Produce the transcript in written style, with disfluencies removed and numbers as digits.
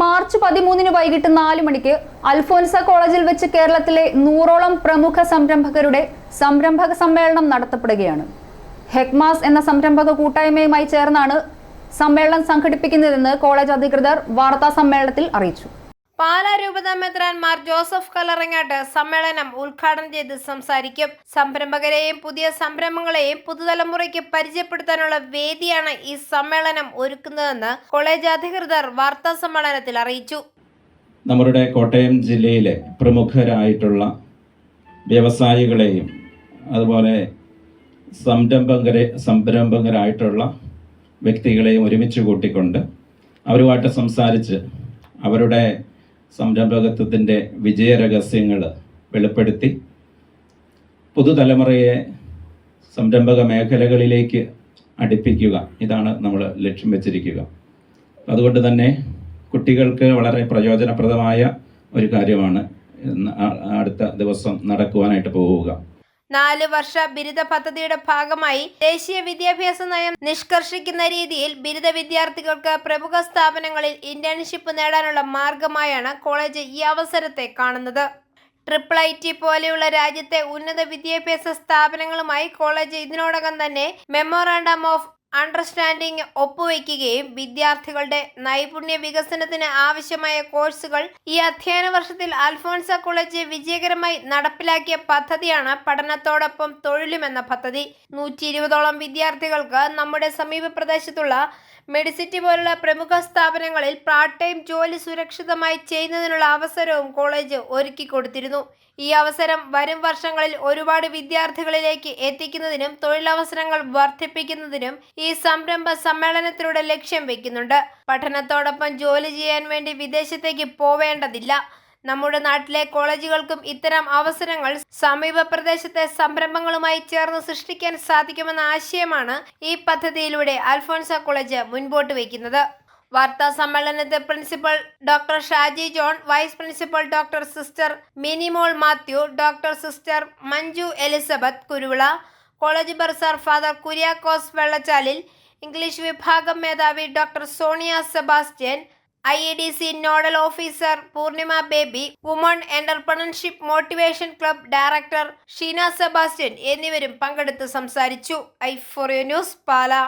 March 13 വൈകിട്ട് 4 മണിക്ക് അൽഫോൻസ കോളേജിൽ വെച്ച് കേരളത്തിലെ 100ഓളം പ്രമുഖ സംരംഭകരുടെ സംരംഭക സമ്മേളനം നടത്തപ്പെടുകയാണ്. ഹെക്മാസ് എന്ന സംരംഭക കൂട്ടായ്മയുമായി ചേർന്നാണ് സമ്മേളനം സംഘടിപ്പിക്കുന്നതെന്ന് കോളേജ് അധികൃതർ വാർത്താ സമ്മേളനത്തിൽ അറിയിച്ചു. പാലാ രൂപതാ മെത്രാൻമാർ ജോസഫ് കല്ലറങ്ങാട്ട് സമ്മേളനം ഉദ്ഘാടനം ചെയ്ത് സംസാരിക്കും. സംരംഭകരെയും പുതിയ സംരംഭങ്ങളെയും പുതുതലമുറയ്ക്ക് പരിചയപ്പെടുത്താനുള്ള വേദിയാണ് ഈ സമ്മേളനം ഒരുക്കുന്നതെന്ന് കോളേജ് അധികൃതർ വാർത്താ സമ്മേളനത്തിൽ അറിയിച്ചു. നമ്മുടെ കോട്ടയം ജില്ലയിലെ പ്രമുഖരായിട്ടുള്ള വ്യവസായികളെയും അതുപോലെ സംരംഭകരായിട്ടുള്ള വ്യക്തികളെയും ഒരുമിച്ച് കൂട്ടിക്കൊണ്ട് അവരുമായിട്ട് സംസാരിച്ച് അവരുടെ സംരംഭകത്വത്തിൻ്റെ വിജയരഹസ്യങ്ങൾ വെളിപ്പെടുത്തി പുതുതലമുറയെ സംരംഭക മേഖലകളിലേക്ക് അടുപ്പിക്കുക, ഇതാണ് നമ്മൾ ലക്ഷ്യം വെച്ചിരിക്കുക. അതുകൊണ്ട് തന്നെ കുട്ടികൾക്ക് വളരെ പ്രയോജനപ്രദമായ ഒരു കാര്യമാണ് അടുത്ത ദിവസം നടക്കുവാനായിട്ട് പോവുക. 4 വർഷ ബിരുദ പദ്ധതിയുടെ ഭാഗമായി ദേശീയ വിദ്യാഭ്യാസ നയം നിഷ്കർഷിക്കുന്ന രീതിയിൽ ബിരുദ വിദ്യാർത്ഥികൾക്ക് പ്രമുഖ സ്ഥാപനങ്ങളിൽ ഇന്റേൺഷിപ്പ് നേടാനുള്ള മാർഗമായാണ് കോളേജ് ഈ അവസരത്തെ കാണുന്നത്. IIIT പോലെയുള്ള രാജ്യത്തെ ഉന്നത വിദ്യാഭ്യാസ സ്ഥാപനങ്ങളുമായി കോളേജ് ഇതിനോടകം തന്നെ മെമ്മോറാണ്ടം ഓഫ് അണ്ടർസ്റ്റാൻഡിംഗ് ഒപ്പുവയ്ക്കുകയും വിദ്യാർത്ഥികളുടെ നൈപുണ്യ വികസനത്തിന് ആവശ്യമായ കോഴ്സുകൾ ഈ അധ്യയന വർഷത്തിൽ അൽഫോൻസ കോളേജ് വിജയകരമായി നടപ്പിലാക്കിയ പദ്ധതിയാണ് പഠനത്തോടൊപ്പം തൊഴിലും എന്ന പദ്ധതി. 120ഓളം വിദ്യാർത്ഥികൾക്ക് നമ്മുടെ സമീപ പ്രദേശത്തുള്ള മെഡിസിറ്റി പോലുള്ള പ്രമുഖ സ്ഥാപനങ്ങളിൽ പാർട്ട് ടൈം ജോലി സുരക്ഷിതമായി ചെയ്യുന്നതിനുള്ള അവസരവും കോളേജ് ഒരുക്കി കൊടുത്തിരുന്നു. ഈ അവസരം വരും വർഷങ്ങളിൽ ഒരുപാട് വിദ്യാർത്ഥികളിലേക്ക് എത്തിക്കുന്നതിനും തൊഴിലവസരങ്ങൾ വർദ്ധിപ്പിക്കുന്നതിനും ഈ സംരംഭ സമ്മേളനത്തിലൂടെ ലക്ഷ്യം വെക്കുന്നുണ്ട്. പഠനത്തോടൊപ്പം ജോലി ചെയ്യാൻ വേണ്ടി വിദേശത്തേക്ക് പോവേണ്ടതില്ല. നമ്മുടെ നാട്ടിലെ കോളേജുകൾക്കും ഇത്തരം അവസരങ്ങൾ സമീപ പ്രദേശത്തെ സംരംഭങ്ങളുമായി ചേർന്ന് സൃഷ്ടിക്കാൻ സാധിക്കുമെന്ന ആശയമാണ് ഈ പദ്ധതിയിലൂടെ അൽഫോൻസ കോളേജ് മുൻപോട്ട് വയ്ക്കുന്നത്. വാർത്താ സമ്മേളനത്തിൽ principal doctor Shaji John, vice principal doctor sister Minimol Mathew, doctor sister Manju Elizabeth Kuruvila, college bursar father Kuriakose Vellachalil, English വിഭാഗം മേധാവി doctor Sonia Sebastian, IEDC nodal officer Poornima Baby, woman entrepreneurship motivation club director Sheena Sebastian എന്നിവരും പങ്കെടുത്ത് സംസാരിച്ചു. i4u news, Pala.